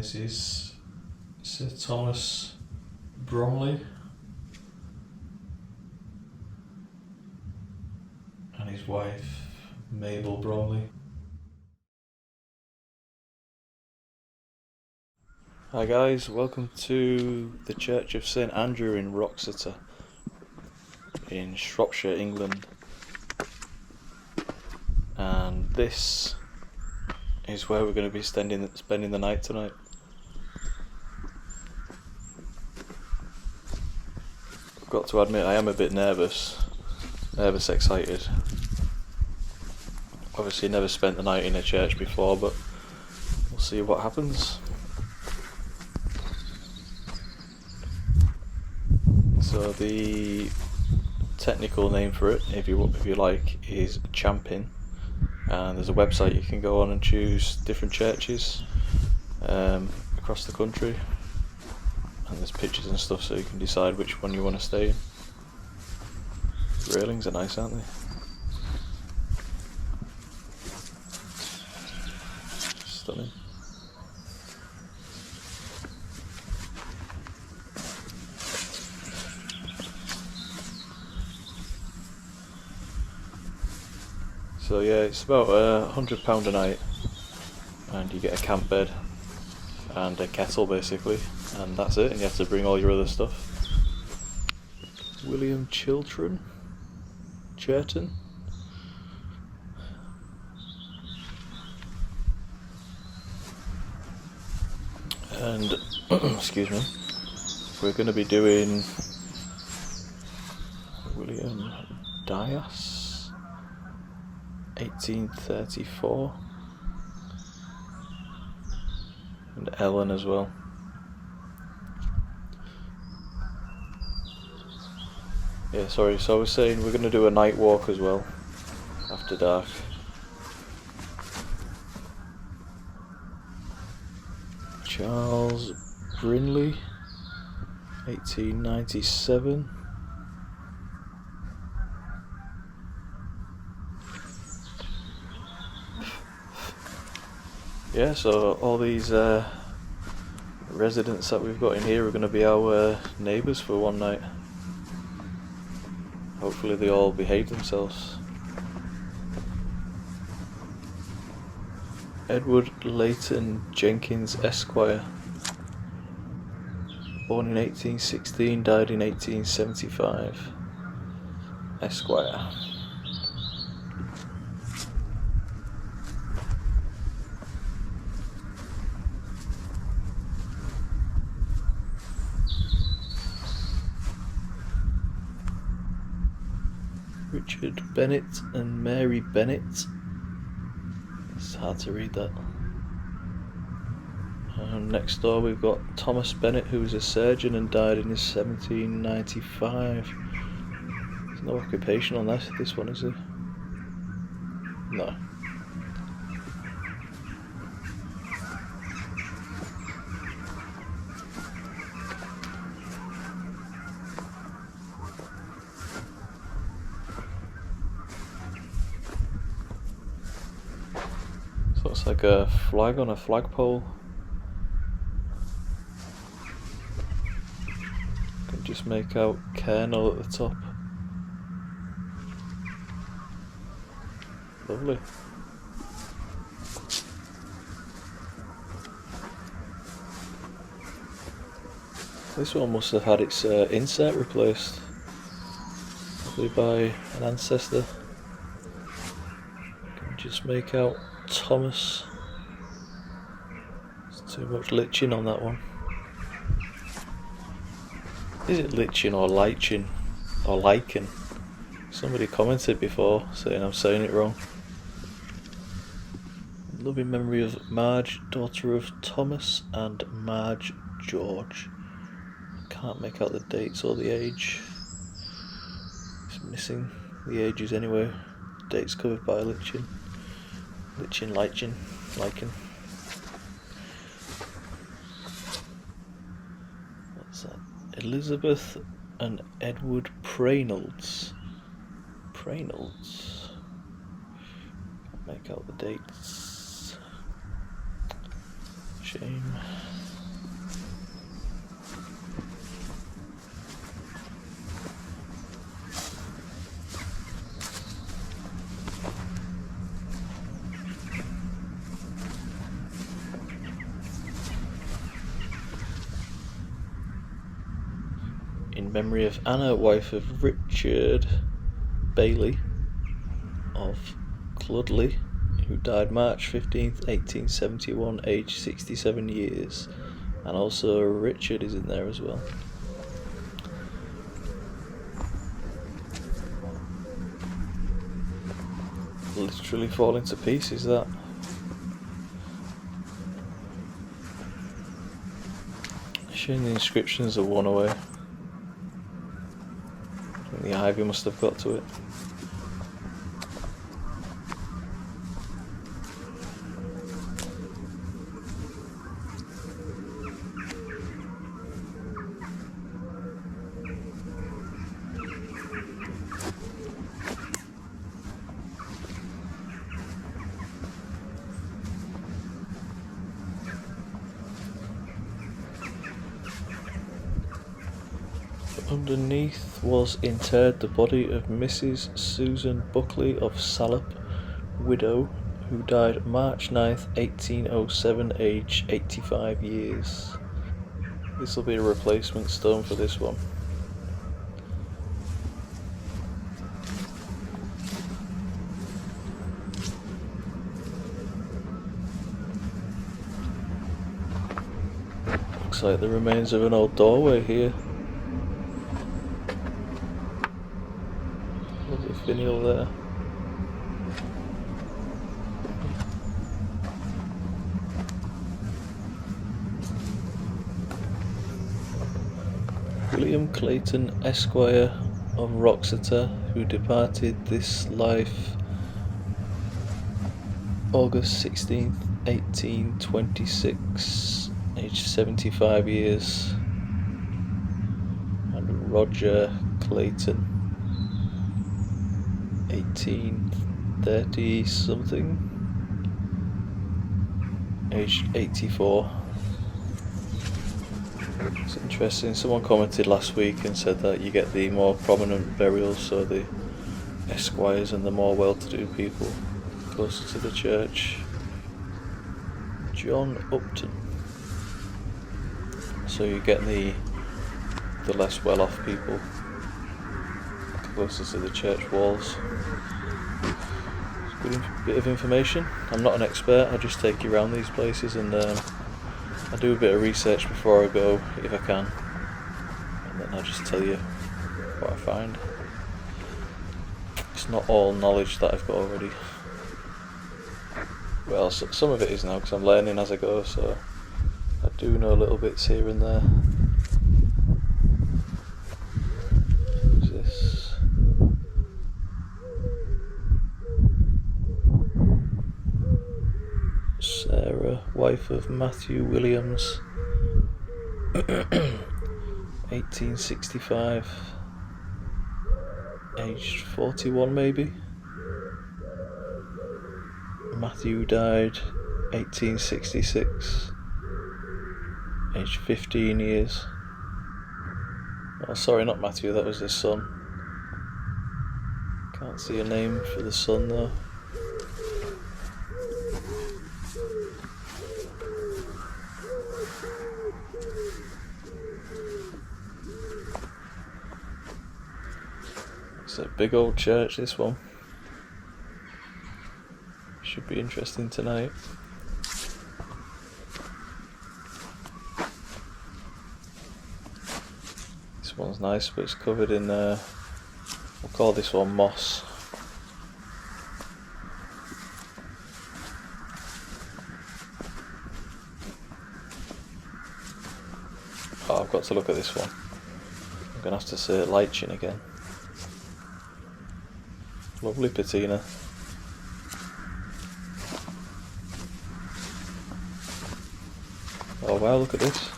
this is Sir Thomas Bromley and his wife Mabel Bromley. Hi guys, welcome to the Church of St Andrew in Wroxeter in Shropshire, England, and this is where we're going to be spending the night tonight. I've got to admit I am a bit nervous, excited. Obviously never spent the night in a church before, but we'll see what happens. So the technical name for it, if you like, is Champing, and there's a website you can go on and choose different churches across the country, and there's pictures and stuff so you can decide which one you want to stay in. The railings are nice, aren't they? Stunning. So yeah, it's about £100 a night, and you get a camp bed and a kettle basically, and that's it, and you have to bring all your other stuff. William Chiltern? And excuse me, we're going to be doing William Dias, 1834, and Ellen as well. Yeah, sorry, so I was saying we're going to do a night walk as well, after dark. Charles Brinley, 1897. Yeah, so all these residents that we've got in here are going to be our neighbours for one night. Hopefully they all behave themselves. Edward Leighton Jenkins, Esquire, born in 1816, died in 1875, Esquire. Richard Bennett and Mary Bennett. It's hard to read that. And next door we've got Thomas Bennett, who was a surgeon and died in 1795. There's no occupation on this one, is there? No. So it's like a flag on a flagpole. You can just make out Kernel at the top. Lovely. This one must have had its insert replaced, probably by an ancestor. You can just make out Thomas. There's too much lichen on that one. Is it lichen or lichen or lichen? Somebody commented before saying I'm saying it wrong. Loving memory of Marge, daughter of Thomas and Marge George. Can't make out the dates or the age. It's missing the ages anyway. Dates covered by lichen. Lichen. What's that? Elizabeth and Edward Prainolds. Can't make out the dates. Shame. in memory of Anna, wife of Richard Bailey of Cludley, who died March 15th, 1871, aged 67 years. And also Richard is in there as well. Literally falling to pieces, that. Shame the inscriptions are worn away. I think the ivy must have got to it. Underneath was interred the body of Mrs. Susan Buckley of Salop, widow, who died March 9th, 1807, aged 85 years. This will be a replacement stone for this one. Looks like the remains of an old doorway here. Lovely finial there. William Clayton, Esquire of Wroxeter, who departed this life August 16th, 1826, aged 75 years. And Roger Clayton, 1830 something, aged 84. It's interesting, someone commented last week and said that you get the more prominent burials, so the esquires and the more well-to-do people closer to the church. John Upton. So you get the less well-off people closer to the church walls. It's a good bit of information. I'm not an expert, I just take you around these places and I do a bit of research before I go, if I can, and then I'll just tell you what I find. It's not all knowledge that I've got already. Well, some of it is now, because I'm learning as I go, so I do know little bits here and there. Who's this? Sarah, wife of Matthew Williams, 1865, aged 41 maybe. Matthew died 1866, aged 15 years. Oh, sorry, not Matthew, that was his son. Can't see a name for the son though. It's a big old church, this one. Should be interesting tonight. This one's nice, but it's covered in, we'll call this one moss. Oh, I've got to look at this one. I'm going to have to say lichen again. Lovely patina. Oh wow, look at this.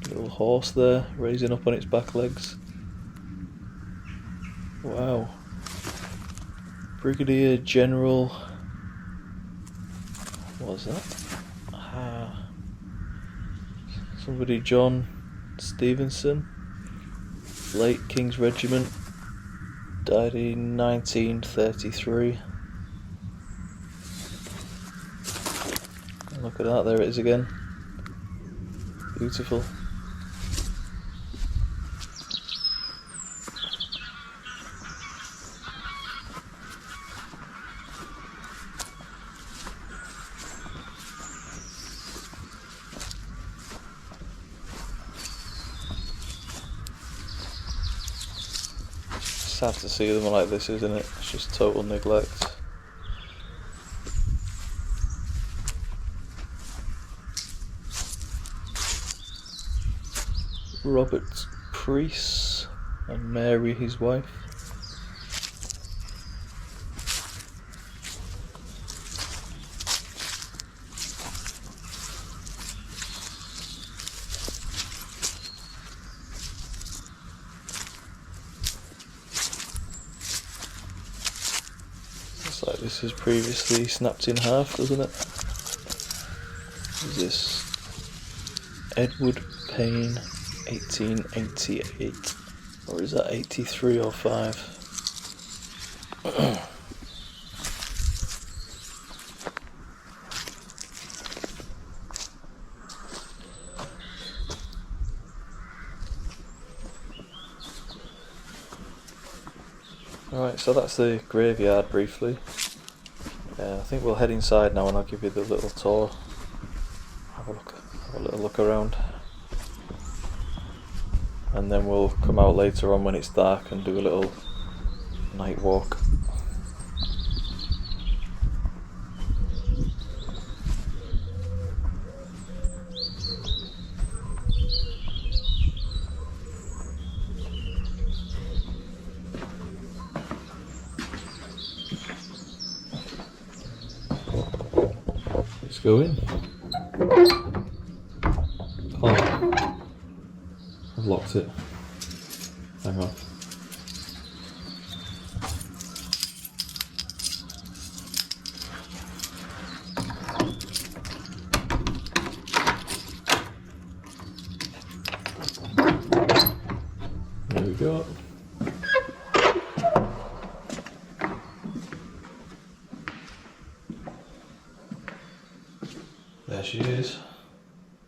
Little horse there, raising up on its back legs. Wow. Brigadier General... what was that? Somebody John Stevenson, late King's Regiment, died in 1933. Look at that, there it is again. Beautiful. Sad to see them like this, isn't it? It's just total neglect. Robert Priest and Mary, his wife. Looks like this is previously snapped in half, doesn't it? Is this Edward Payne 1888, or is that 83 or 5? Right, so that's the graveyard briefly. I think we'll head inside now and I'll give you the little tour. Have a little look around. And then we'll come out later on when it's dark and do a little night walk. Let's go in. Oh, I've locked it. Hang on. There we go. There she is.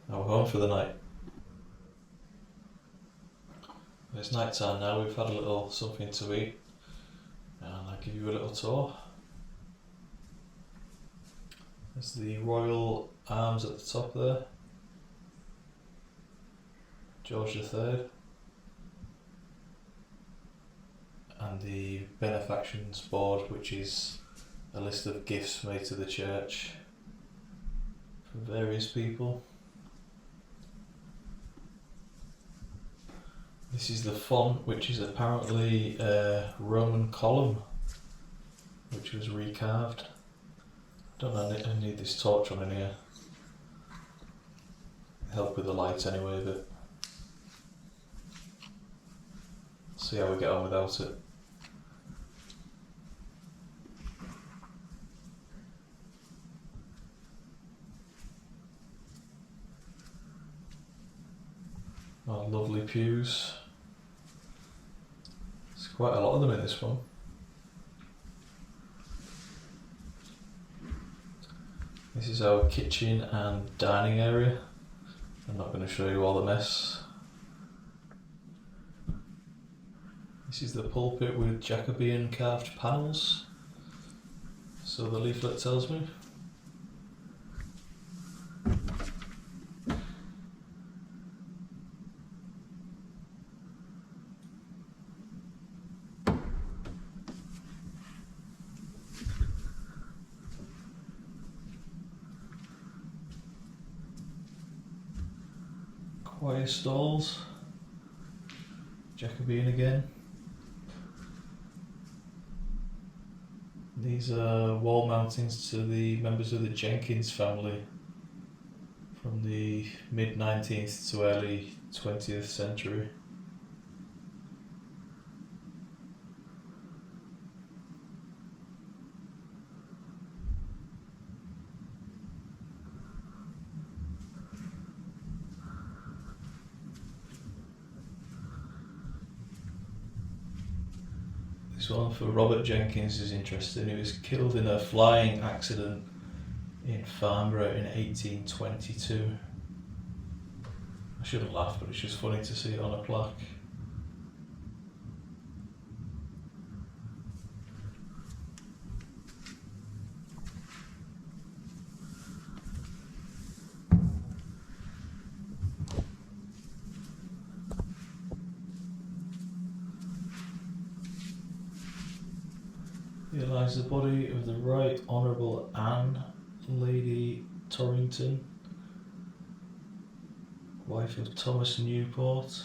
Now we're home for the night. It's night time now, we've had a little something to eat and I'll give you a little tour. There's the Royal Arms at the top there, George III, and the Benefactions Board, which is a list of gifts made to the church from various people. This is the font, which is apparently a Roman column, which was recarved. I don't know, I need this torch on in here. Help with the light anyway, but see how we get on without it. Oh, lovely pews. There's quite a lot of them in this one. This is our kitchen and dining area. I'm not going to show you all the mess. This is the pulpit with Jacobean carved panels, so the leaflet tells me. Choir stalls, Jacobean again. These are wall mountings to the members of the Jenkins family from the mid-19th to early 20th century. This one for Robert Jenkins is interesting. He was killed in a flying accident in Farnborough in 1822. I shouldn't laugh, but it's just funny to see it on a plaque. Here lies the body of the Right Honourable Anne, Lady Torrington, wife of Thomas Newport.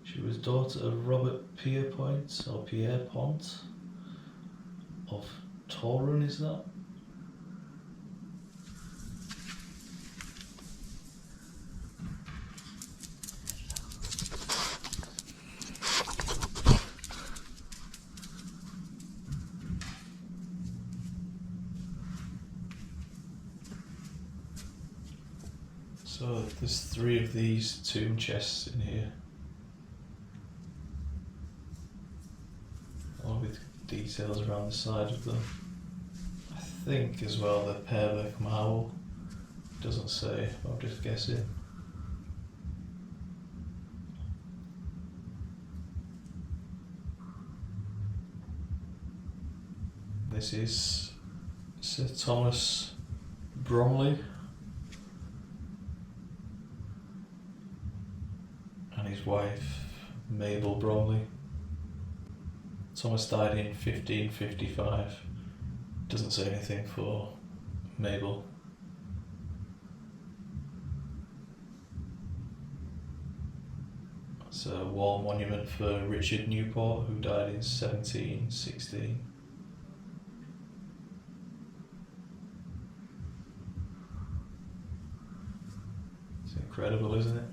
She was daughter of Robert Pierpont, or Pierpont, of Torun, is that? So there's 3 of these tomb chests in here, all with details around the side of them. I think as well they're Purbeck marble. Doesn't say, I'm just guessing. This is Sir Thomas Bromley and his wife Mabel Bromley. Thomas died in 1555. Doesn't say anything for Mabel. It's a wall monument for Richard Newport, who died in 1716. It's incredible, isn't it?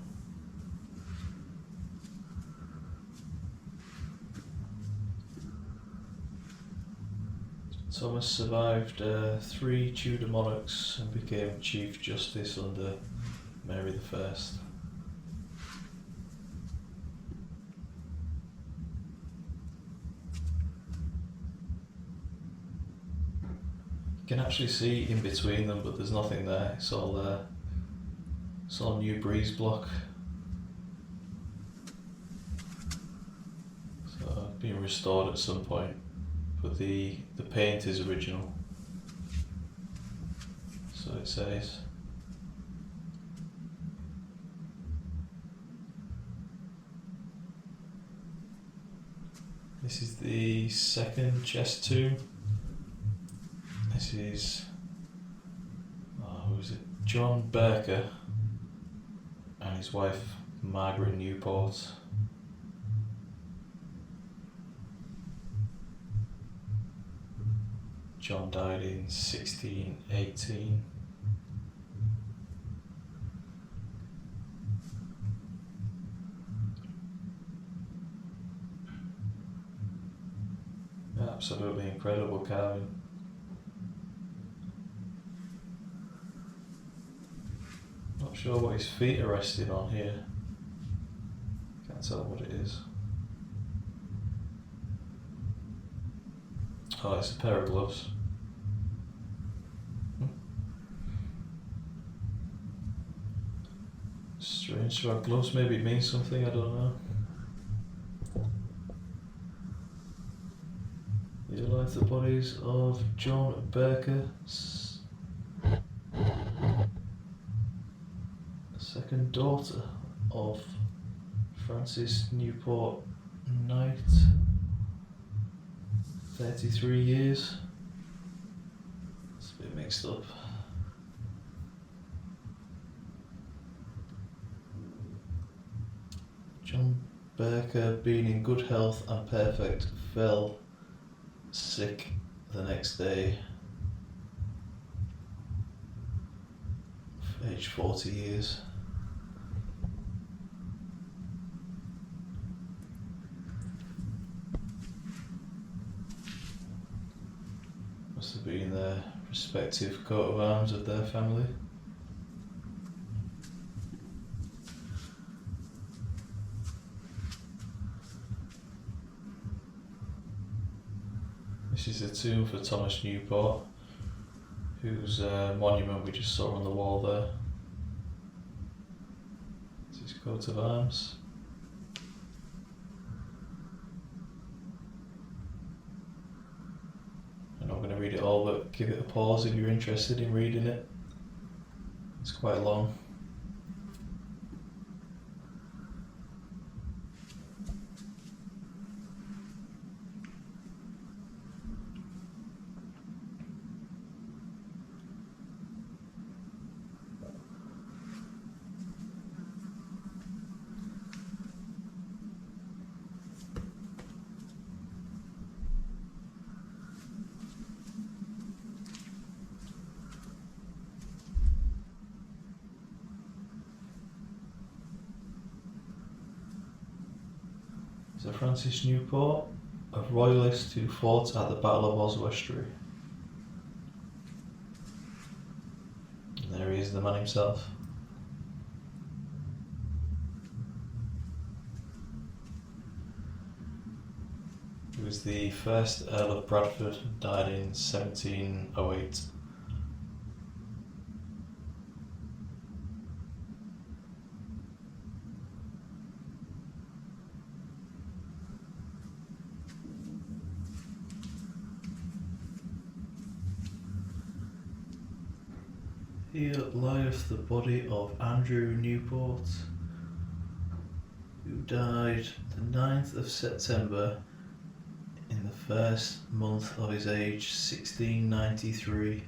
Thomas survived 3 Tudor monarchs and became Chief Justice under Mary I. You can actually see in between them, but there's nothing there. It's all new breeze block. So being restored at some point. But the paint is original, so it says. This is the second chest tomb. This is, who is it? John Berker and his wife Margaret Newport. John died in 1618. Absolutely incredible carving. Not sure what his feet are resting on here. Can't tell what it is. Oh, it's a pair of gloves. Strange to have gloves, maybe it means something, I don't know. Here lies the bodies of John Berker, second daughter of Francis Newport Knight, 33 years. It's a bit mixed up. John Berker, being in good health and perfect, fell sick the next day, aged 40 years. Must have been their respective coat of arms of their family. This is a tomb for Thomas Newport, whose monument we just saw on the wall there. It's his coat of arms. I'm not going to read it all, but give it a pause if you're interested in reading it. It's quite long. Sir Francis Newport, a royalist who fought at the Battle of Wroxeter. And there he is, the man himself. He was the first Earl of Bradford and died in 1708. Here lieth the body of Andrew Newport, who died the 9th of September in the first month of his age, 1693.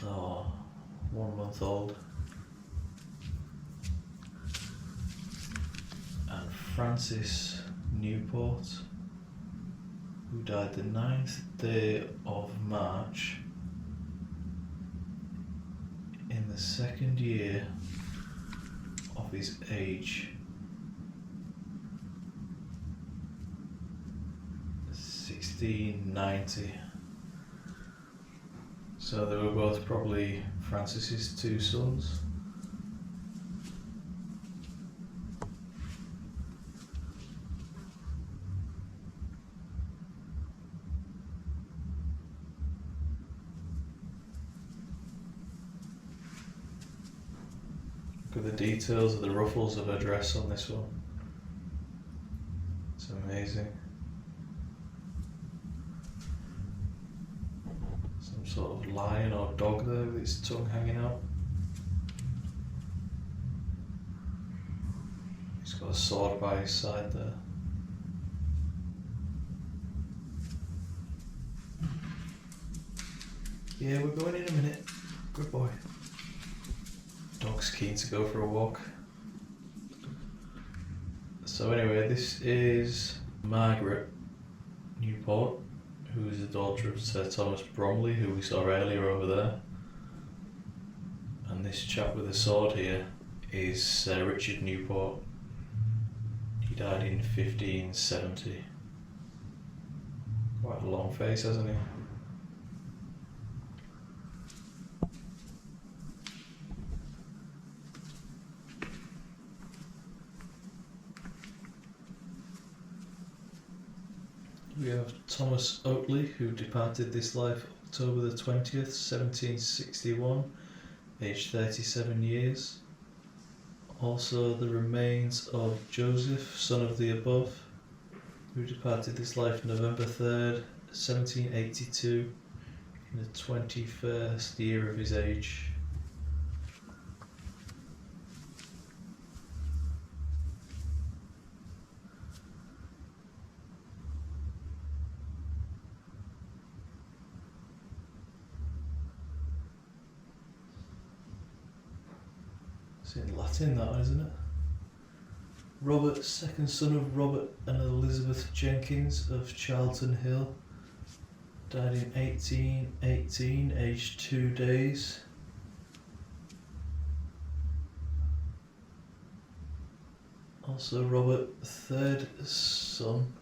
Oh, 1 month old. And Francis Newport, who died the 9th day of March in the 2nd year of his age, 1690. So they were both probably Francis's 2 sons. Look at the details of the ruffles of her dress on this one. It's amazing. Some sort of lion or dog there with its tongue hanging out. He's got a sword by his side there. Yeah, we're going in a minute. Good boy. Dog's keen to go for a walk. So anyway, this is Margaret Newport, who is the daughter of Sir Thomas Bromley, who we saw earlier over there. And this chap with the sword here is Sir Richard Newport. He died in 1570. Quite a long face, hasn't he? We have Thomas Oatley, who departed this life October the 20th, 1761, aged 37 years. Also the remains of Joseph, son of the above, who departed this life November 3rd, 1782, in the 21st year of his age. It's in Latin, that, isn't it? Robert, second son of Robert and Elizabeth Jenkins of Charlton Hill, died in 1818, aged 2 days. Also Robert, third son,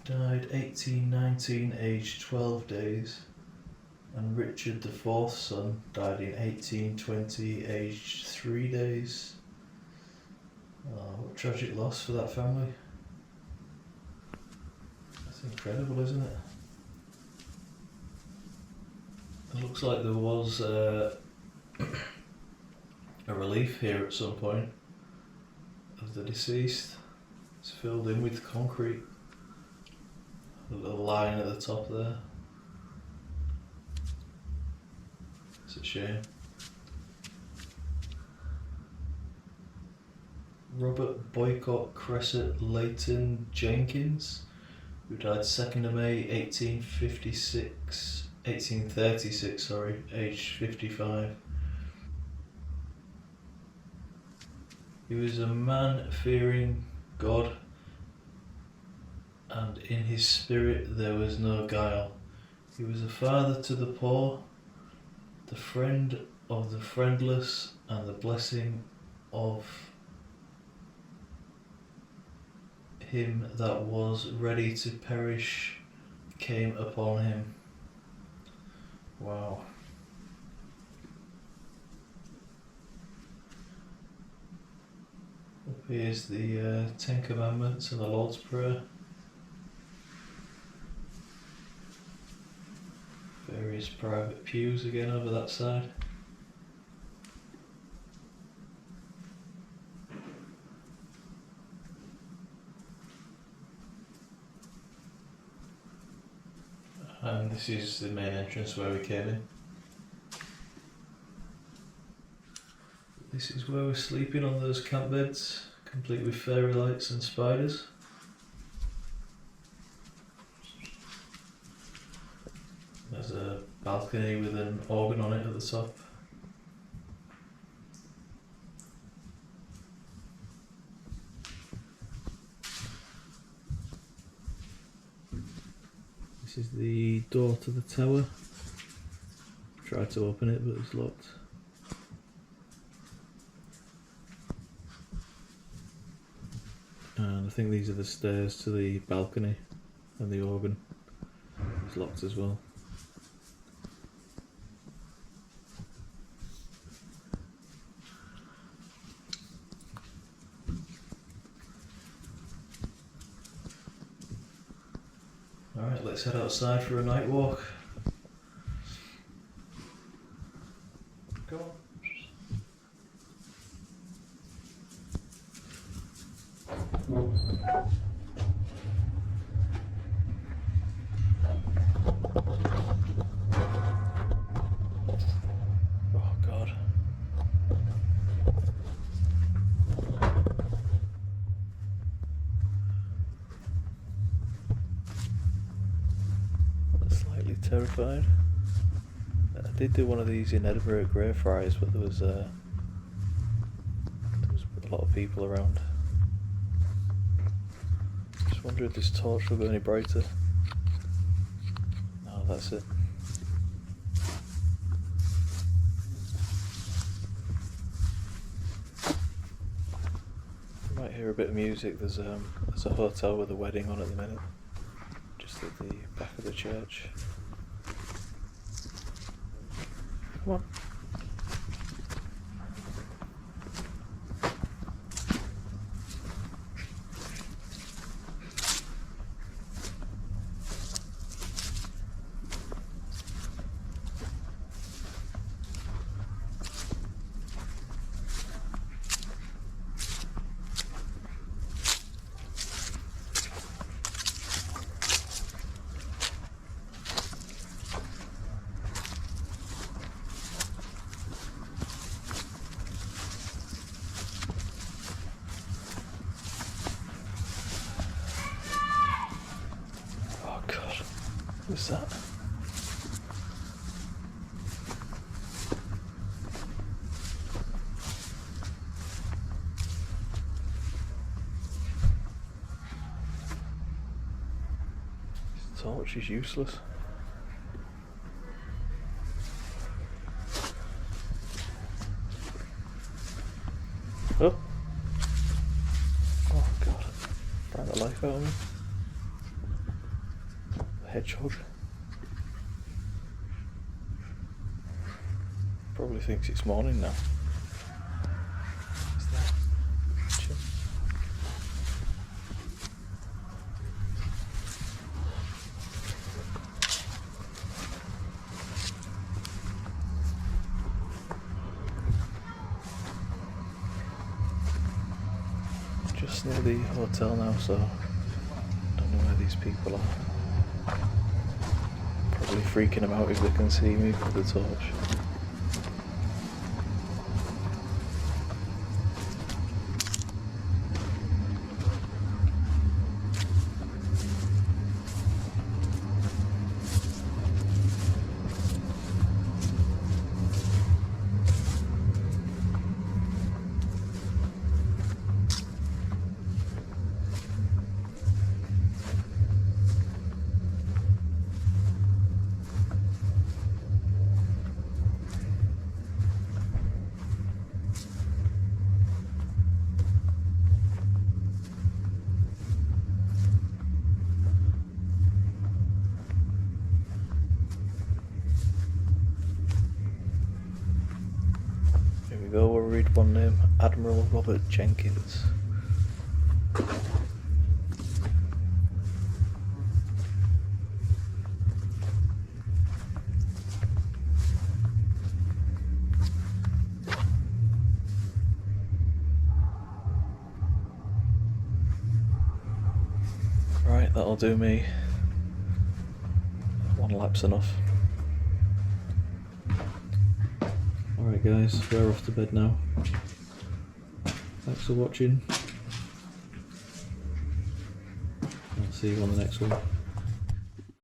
died 1819, aged 12 days. And Richard, the fourth son, died in 1820, aged 3 days. Oh, what a tragic loss for that family. That's incredible, isn't it? It looks like there was a relief here at some point of the deceased. It's filled in with concrete. A little line at the top there. It's a shame. Robert Boycott Crescent Leighton Jenkins, who died 2nd of May 1836, aged 55. He was a man fearing God, and in his spirit there was no guile. He was a father to the poor, the friend of the friendless, and the blessing of him that was ready to perish came upon him. Wow. Up here's the Ten Commandments and the Lord's Prayer. Various private pews again over that side. And this is the main entrance where we came in. This is where we're sleeping on those camp beds, complete with fairy lights and spiders. There's a balcony with an organ on it at the top. This is the door to the tower. Tried to open it, but it's locked. And I think these are the stairs to the balcony, and the organ is locked as well. Alright, let's head outside for a night walk. Go on. Oh God. Slightly terrified. I did do one of these in Edinburgh at Greyfriars, but there was a lot of people around. Just wonder if this torch will go any brighter. No, that's it. You might hear a bit of music. There's a hotel with a wedding on at the minute, just at the back of the church. Come on. What's that? This torch is useless. Oh! Oh God. Bring the life out of me. Hedgehog. Probably thinks it's morning now. What's that? Chill. just near the hotel now, so I don't know where these people are. Probably freaking them out if they can see me with the torch. Here we go, we'll read one name, Admiral Robert Jenkins. Right, that'll do me. One lap's enough. Alright guys, we're off to bed now. Thanks for watching. I'll see you on the next one.